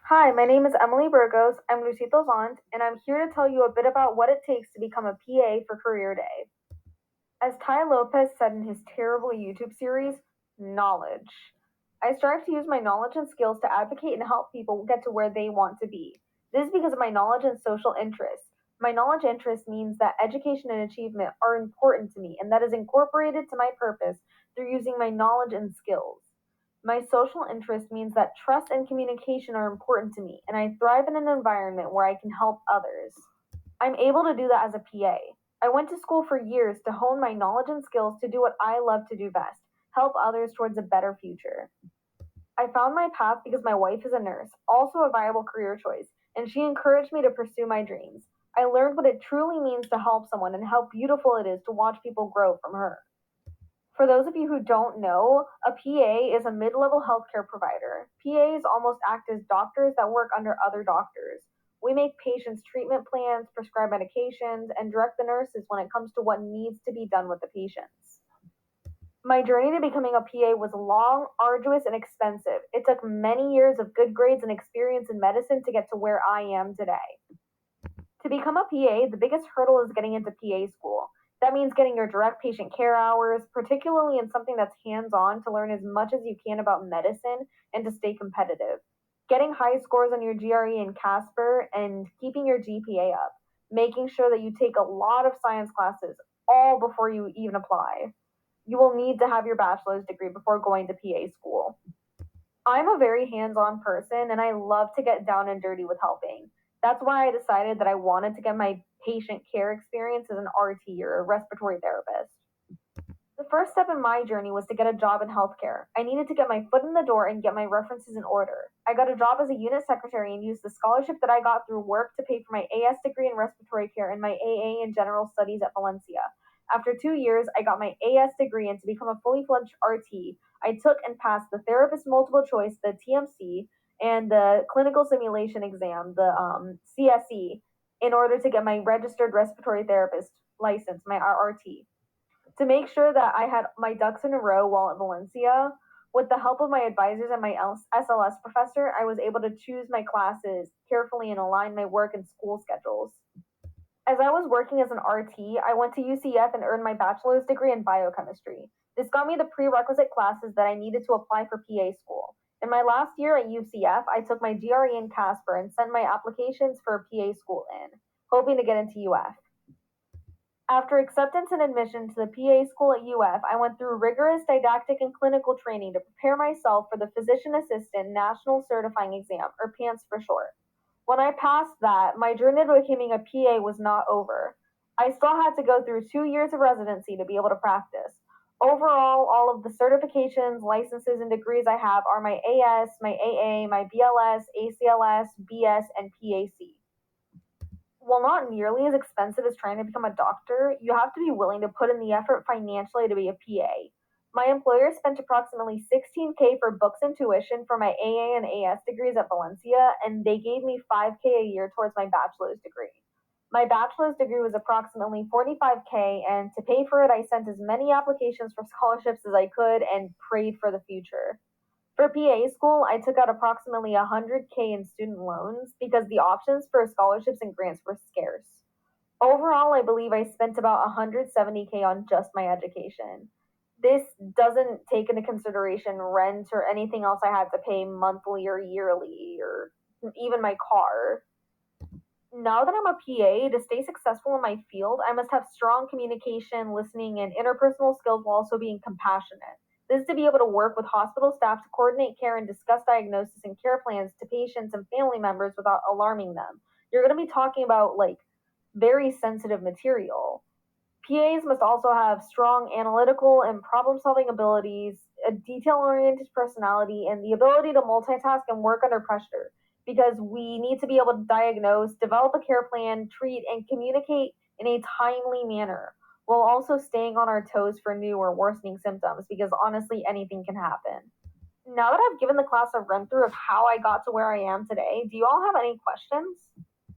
Hi, my name is Emily Burgos. I'm Lucito's aunt, and I'm here to tell you a bit about what it takes to become a PA for Career Day. As Ty Lopez said in his terrible YouTube series, knowledge. I strive to use my knowledge and skills to advocate and help people get to where they want to be. This is because of my knowledge and social interests. My knowledge interest means that education and achievement are important to me, and that is incorporated to my purpose through using my knowledge and skills. My social interest means that trust and communication are important to me, and I thrive in an environment where I can help others. I'm able to do that as a PA. I went to school for years to hone my knowledge and skills to do what I love to do best, help others towards a better future. I found my path because my wife is a nurse, also a viable career choice, and she encouraged me to pursue my dreams. I learned what it truly means to help someone and how beautiful it is to watch people grow from her. For those of you who don't know, a PA is a mid level healthcare provider. PAs almost act as doctors that work under other doctors. We make patients' treatment plans, prescribe medications, and direct the nurses when it comes to what needs to be done with the patients. My journey to becoming a PA was long, arduous, and expensive. It took many years of good grades and experience in medicine to get to where I am today. To become a PA, the biggest hurdle is getting into PA school. That means getting your direct patient care hours, particularly in something that's hands on, to learn as much as you can about medicine and to stay competitive. Getting high scores on your GRE and Casper and keeping your GPA up. Making sure that you take a lot of science classes all before you even apply. You will need to have your bachelor's degree before going to PA school. I'm a very hands on person and I love to get down and dirty with helping. That's why I decided that I wanted to get my patient care experience as an RT or a respiratory therapist. The first step in my journey was to get a job in healthcare. I needed to get my foot in the door and get my references in order. I got a job as a unit secretary and used the scholarship that I got through work to pay for my AS degree in respiratory care and my AA in general studies at Valencia. After 2 years, I got my AS degree, and to become a fully fledged RT, I took and passed the therapist multiple choice, the TMC, and the clinical simulation exam, the CSE, in order to get my registered respiratory therapist license, my RRT. To make sure that I had my ducks in a row while at Valencia, with the help of my advisors and my SLS professor, I was able to choose my classes carefully and align my work and school schedules. As I was working as an RT, I went to UCF and earned my bachelor's degree in biochemistry. This got me the prerequisite classes that I needed to apply for PA school. In my last year at UCF, I took my GRE in Casper and sent my applications for PA school in, hoping to get into UF. After acceptance and admission to the PA school at UF, I went through rigorous didactic and clinical training to prepare myself for the Physician Assistant National Certifying Exam, or PANCE for short. When I passed that, my journey to becoming a PA was not over. I still had to go through 2 years of residency to be able to practice. Overall, all of the certifications, licenses, and degrees I have are my AS, my AA, my BLS, ACLS, BS, and PAC. While not nearly as expensive as trying to become a doctor, you have to be willing to put in the effort financially to be a PA. My employer spent approximately 16K for books and tuition for my AA and AS degrees at Valencia, and they gave me 5K a year towards my bachelor's degree. My bachelor's degree was approximately 45K, and to pay for it, I sent as many applications for scholarships as I could and prayed for the future. For PA school, I took out approximately 100K in student loans because the options for scholarships and grants were scarce. Overall, I believe I spent about 170K on just my education. This doesn't take into consideration rent or anything else I had to pay monthly or yearly or even my car. Now that I'm a PA, to stay successful in my field, I must have strong communication, listening, and interpersonal skills while also being compassionate. This is to be able to work with hospital staff to coordinate care and discuss diagnosis and care plans to patients and family members without alarming them. You're going to be talking about like very sensitive material. PAs must also have strong analytical and problem solving abilities, a detail oriented personality, and the ability to multitask and work under pressure because we need to be able to diagnose, develop a care plan, treat, and communicate in a timely manner while also staying on our toes for new or worsening symptoms because honestly, anything can happen. Now that I've given the class a run through of how I got to where I am today, do you all have any questions?